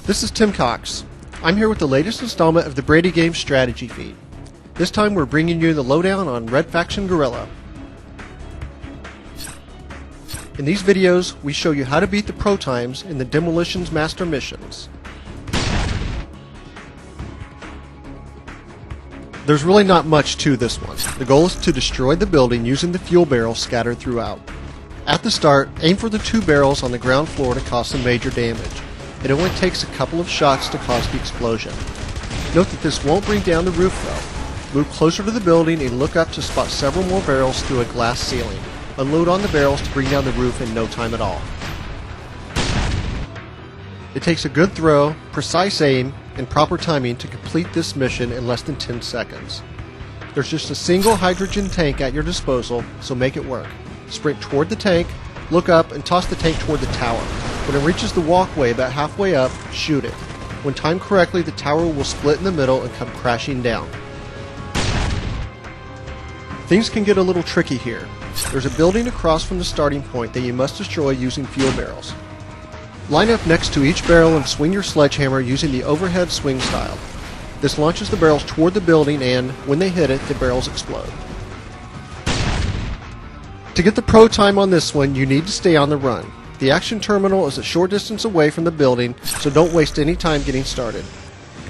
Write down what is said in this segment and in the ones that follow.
This is Tim Cox. I'm here with the latest installment of the Brady Games strategy feed. This time we're bringing you the lowdown on Red Faction Guerrilla. In these videos, we show you how to beat the pro times in the Demolitions Master missions. There's really not much to this one. The goal is to destroy the building using the fuel barrels scattered throughout. At the start, aim for the 2 barrels on the ground floor to cause some major damage. It only takes a couple of shots to cause the explosion. Note that this won't bring down the roof though. Move closer to the building and look up to spot several more barrels through a glass ceiling. Unload on the barrels to bring down the roof in no time at all. It takes a good throw, precise aim, and proper timing to complete this mission in less than 10 seconds. There's just a single hydrogen tank at your disposal, so make it work. Sprint toward the tank, look up, and toss the tank toward the tower. When it reaches the walkway about halfway up, shoot it. When timed correctly, the tower will split in the middle and come crashing down. Things can get a little tricky here. There's a building across from the starting point that you must destroy using fuel barrels. Line up next to each barrel and swing your sledgehammer using the overhead swing style. This launches the barrels toward the building and, when they hit it, the barrels explode. To get the pro time on this one, you need to stay on the run. The action terminal is a short distance away from the building, so don't waste any time getting started.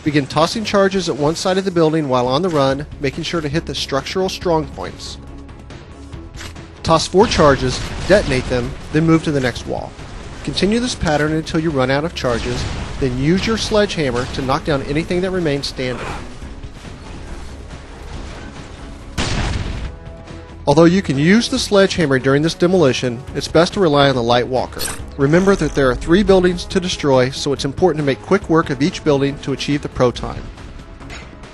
Begin tossing charges at one side of the building while on the run, making sure to hit the structural strong points. Toss 4 charges, detonate them, then move to the next wall. Continue this pattern until you run out of charges, then use your sledgehammer to knock down anything that remains standing. Although you can use the sledgehammer during this demolition, it's best to rely on the light walker. Remember that there are 3 buildings to destroy, so it's important to make quick work of each building to achieve the pro time.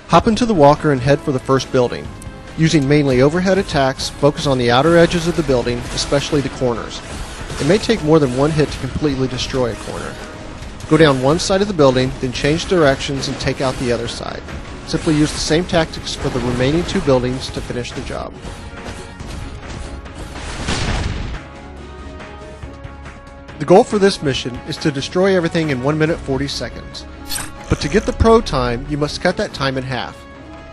Hop into the walker and head for the first building. Using mainly overhead attacks, focus on the outer edges of the building, especially the corners. It may take more than one hit to completely destroy a corner. Go down one side of the building, then change directions and take out the other side. Simply use the same tactics for the remaining 2 buildings to finish the job. The goal for this mission is to destroy everything in 1 minute 40 seconds. But to get the pro time, you must cut that time in half.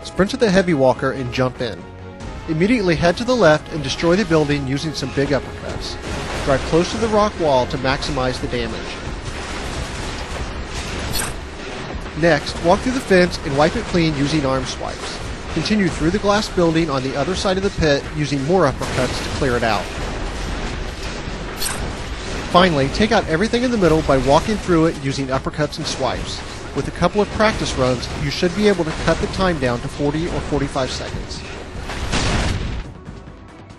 Sprint to the heavy walker and jump in. Immediately head to the left and destroy the building using some big uppercuts. Drive close to the rock wall to maximize the damage. Next, walk through the fence and wipe it clean using arm swipes. Continue through the glass building on the other side of the pit using more uppercuts to clear it out. Finally, take out everything in the middle by walking through it using uppercuts and swipes. With a couple of practice runs, you should be able to cut the time down to 40 or 45 seconds.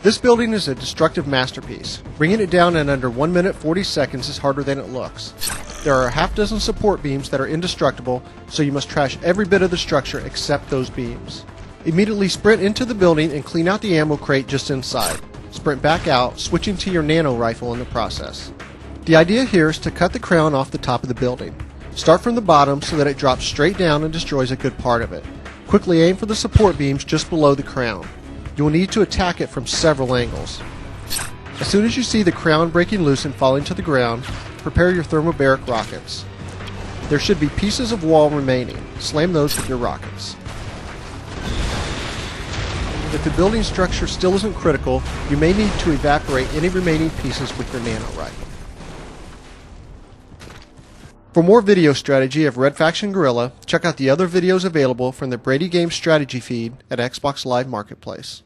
This building is a destructive masterpiece. Bringing it down in under 1 minute 40 seconds is harder than it looks. There are a half dozen support beams that are indestructible, so you must trash every bit of the structure except those beams. Immediately sprint into the building and clean out the ammo crate just inside. Sprint back out, switching to your nano rifle in the process. The idea here is to cut the crown off the top of the building. Start from the bottom so that it drops straight down and destroys a good part of it. Quickly aim for the support beams just below the crown. You will need to attack it from several angles. As soon as you see the crown breaking loose and falling to the ground, prepare your thermobaric rockets. There should be pieces of wall remaining. Slam those with your rockets. If the building structure still isn't critical, you may need to evaporate any remaining pieces with your nano rifle. For more video strategy of Red Faction Guerrilla, check out the other videos available from the Brady Games strategy feed at Xbox Live Marketplace.